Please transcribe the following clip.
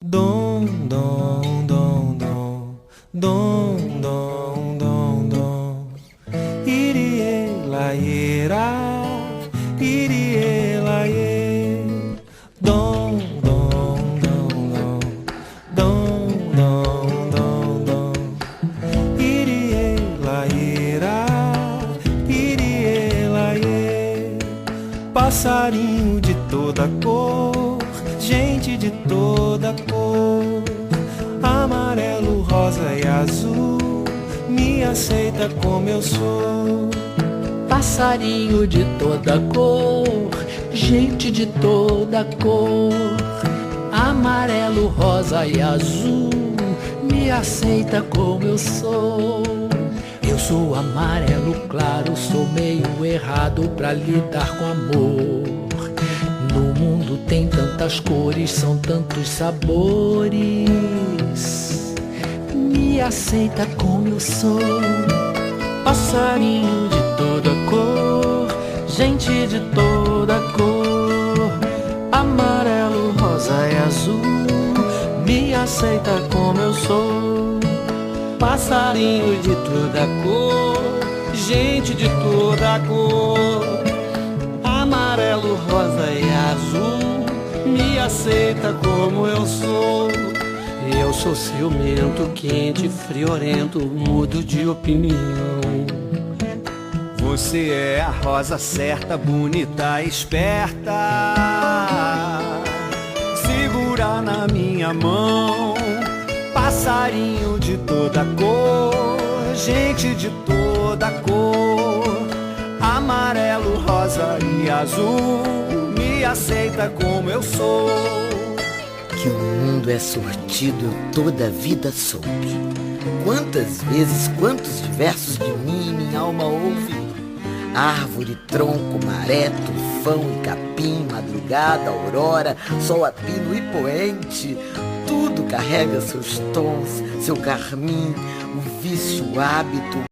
Dom, dom, dom, dom, dom, dom, dom, dom. Irie, laiera, irie, laie. Dom, dom, dom, dom, dom, dom, dom, dom. Irie, laiera, irie, laie. Passarinho de toda cor, gente de toda cor, amarelo, rosa e azul, me aceita como eu sou. Passarinho de toda cor, gente de toda cor, amarelo, rosa e azul, me aceita como eu sou. Eu sou amarelo claro, sou meio errado pra lidar com amor. No mundo tem tantas cores, são tantos sabores. Me aceita como eu sou. Passarinho de toda cor, gente de toda cor, amarelo, rosa e azul, me aceita como eu sou. Passarinho de toda cor, gente de toda cor, amarelo, rosa e azul, me aceita como eu sou. Eu sou ciumento, quente, friorento, mudo de opinião. Você é a rosa certa, bonita, esperta. Segura na minha mão. Passarinho de toda cor, gente de toda cor, amarelo, rosa e azul, me aceita como eu sou. Que o mundo é sortido, eu toda a vida soube. Quantas vezes, quantos diversos de mim minha alma ouve. Árvore, tronco, maré, tufão e capim, madrugada, aurora, sol a pino e poente. Tudo carrega seus tons, seu carmim, o vício, o hábito,